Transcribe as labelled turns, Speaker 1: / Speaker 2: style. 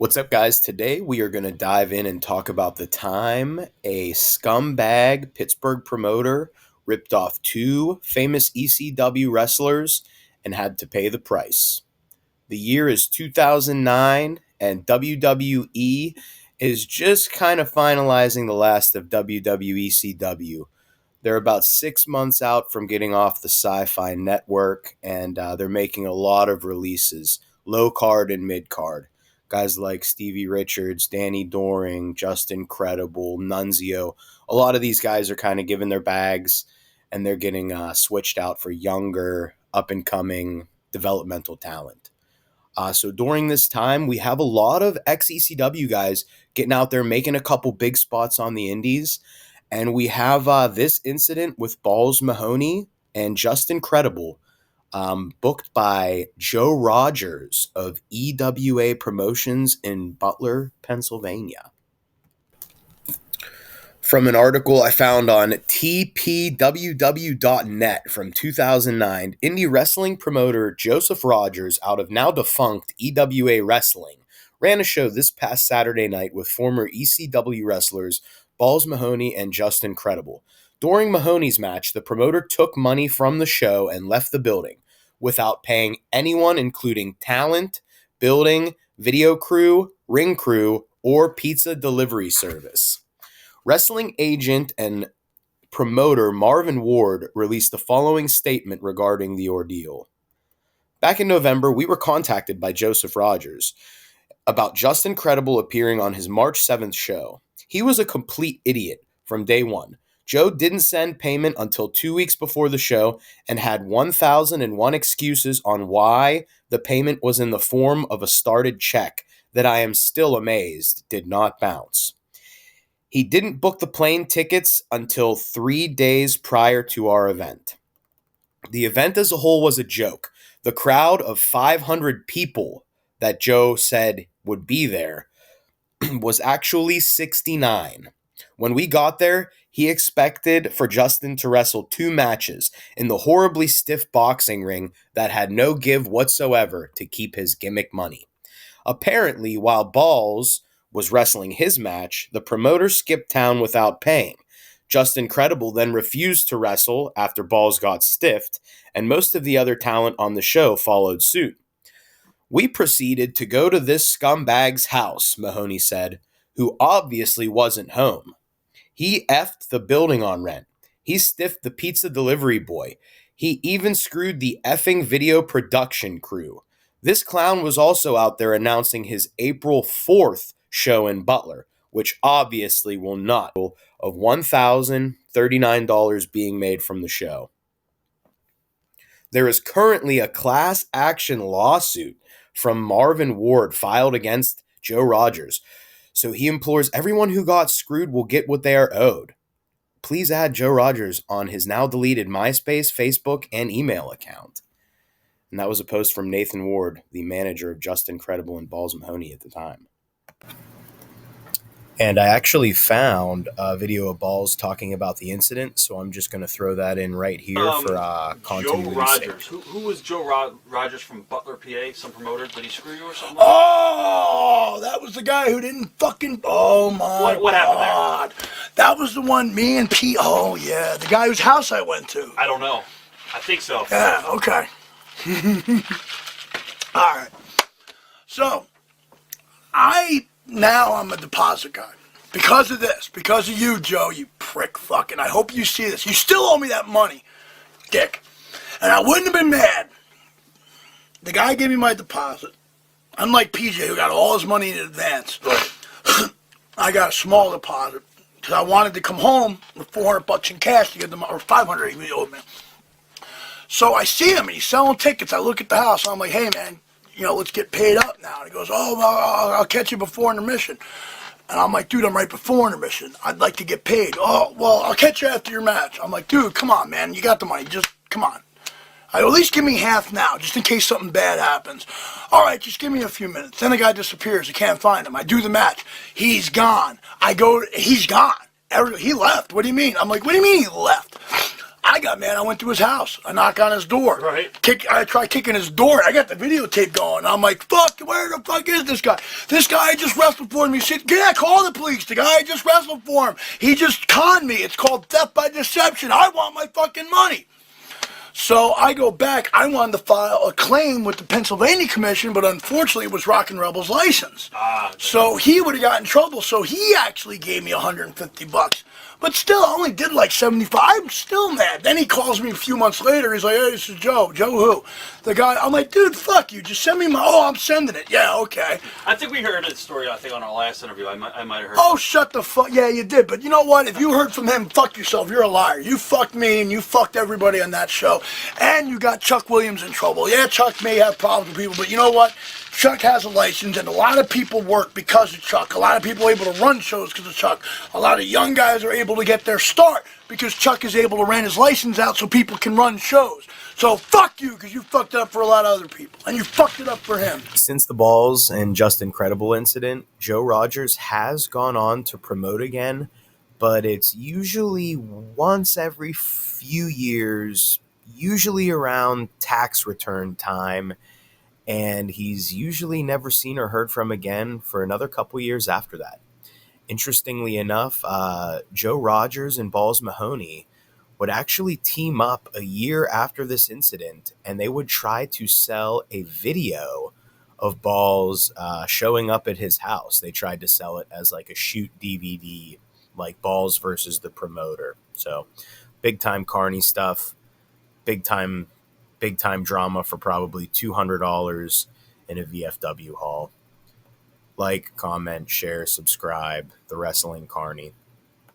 Speaker 1: What's up, guys? Today we are going to dive in and talk about the time a scumbag Pittsburgh promoter ripped off two famous ECW wrestlers and had to pay the price. The year is 2009, and WWE is just kind of finalizing the last of WWE ECW. They're about 6 months out from getting off the Sci-Fi Network, and they're making a lot of releases, low card and mid card. Guys like Stevie Richards, Danny Doring, Justin Credible, Nunzio. A lot of these guys are kind of given their bags, and they're getting switched out for younger, up-and-coming developmental talent. So during this time, we have a lot of ex-ECW guys getting out there, making a couple big spots on the indies. And we have this incident with Balls Mahoney and Justin Credible, booked by Joe Rogers of EWA Promotions in Butler, Pennsylvania. From an article I found on tpww.net from 2009, indie wrestling promoter Joseph Rogers, out of now defunct EWA Wrestling, ran a show this past Saturday night with former ECW wrestlers Balls Mahoney and Justin Credible. During Mahoney's match, the promoter took money from the show and left the building without paying anyone, including talent, building, video crew, ring crew, or pizza delivery service. Wrestling agent and promoter Marvin Ward released the following statement regarding the ordeal. Back in November, we were contacted by Joseph Rogers about Justin Credible appearing on his March 7th show. He was a complete idiot from day one. Joe didn't send payment until 2 weeks before the show and had 1,001 excuses on why the payment was in the form of a started check that I am still amazed did not bounce. He didn't book the plane tickets until 3 days prior to our event. The event as a whole was a joke. The crowd of 500 people that Joe said would be there was actually 69. When we got there, he expected for Justin to wrestle 2 matches in the horribly stiff boxing ring that had no give whatsoever to keep his gimmick money. Apparently, while Balls was wrestling his match, the promoter skipped town without paying. Justin Credible then refused to wrestle after Balls got stiffed, and most of the other talent on the show followed suit. We proceeded to go to this scumbag's house, Mahoney said, who obviously wasn't home. He effed the building on rent. He stiffed the pizza delivery boy. He even screwed the effing video production crew. This clown was also out there announcing his April 4th show in Butler, which obviously will not of $1,039 being made from the show. There is currently a class action lawsuit from Marvin Ward filed against Joe Rogers, so he implores everyone who got screwed will get what they are owed. Please add Joe Rogers on his now deleted MySpace, Facebook, and email account. And that was a post from Nathan Ward, the manager of Justin Credible and Balls Mahoney at the time. And I actually found a video of Balls talking about the incident, so I'm just going to throw that in right here for continuity.
Speaker 2: Joe Rogers. Who was Joe Rogers from Butler, PA? Some promoter? Did he screw you or something?
Speaker 3: Oh, that was the guy who didn't fucking... Oh, my
Speaker 2: What happened there?
Speaker 3: That was the one, me and Pete... Oh, yeah, the guy whose house I went to.
Speaker 2: I don't know. I think so.
Speaker 3: Yeah, okay. All right. So, Now I'm a deposit guy. Because of this. Because of you, Joe, you prick fucking. I hope you see this. You still owe me that money, dick. And I wouldn't have been mad. The guy gave me my deposit. Unlike PJ, who got all his money in advance. I got a small deposit. Because I wanted to come home with $400 in cash to get them, or $500 he owed me. So I see him, and he's selling tickets. I look at the house, and I'm like, hey, man, let's get paid up now. And he goes, oh, well, I'll catch you before intermission. And I'm like, dude, I'm right before intermission. I'd like to get paid. Oh, well, I'll catch you after your match. I'm like, dude, come on, man. You got the money. Just, come on. At least give me half now, just in case something bad happens. All right, just give me a few minutes. Then the guy disappears. I can't find him. I do the match. He's gone. He's gone. He left. What do you mean? I'm like, what do you mean he left? I got mad. I went to his house. I knock on his door.
Speaker 2: Right.
Speaker 3: I try kicking his door. I got the videotape going. I'm like, fuck, where the fuck is this guy? This guy just wrestled for me. He said, yeah, call the police. The guy I just wrestled for him. He just conned me. It's called theft by deception. I want my fucking money. So I go back. I wanted to file a claim with the Pennsylvania Commission, but unfortunately it was Rockin' Rebel's license. So he would have got in trouble. So he actually gave me $150. But still, I only did like 75. I'm still mad. Then he calls me a few months later. He's like, hey, this is Joe. Joe who? The guy. I'm like, dude, fuck you. Just send me my... Oh, I'm sending it. Yeah, okay.
Speaker 2: I think we heard his story, I think, on our last interview. I might have heard
Speaker 3: Oh, shut the fuck... Yeah, you did. But you know what? If you heard from him, fuck yourself. You're a liar. You fucked me and you fucked everybody on that show. And you got Chuck Williams in trouble. Yeah, Chuck may have problems with people, but you know what? Chuck has a license, and a lot of people work because of Chuck. A lot of people are able to run shows because of Chuck. A lot of young guys are able to get their start because Chuck is able to rent his license out so people can run shows. So fuck you, because you fucked it up for a lot of other people, and you fucked it up for him.
Speaker 1: Since the Balls and Just Incredible incident, Joe Rogers has gone on to promote again, but it's usually once every few years, usually around tax return time, and he's usually never seen or heard from again for another couple years after that. Interestingly enough, Joe Rogers and Balls Mahoney would actually team up a year after this incident, and they would try to sell a video of Balls showing up at his house. They tried to sell it as like a shoot DVD, like Balls versus the promoter. So big time carny stuff, big time drama for probably $200 in a VFW hall. Like, comment, share, subscribe. The Wrestling Carny.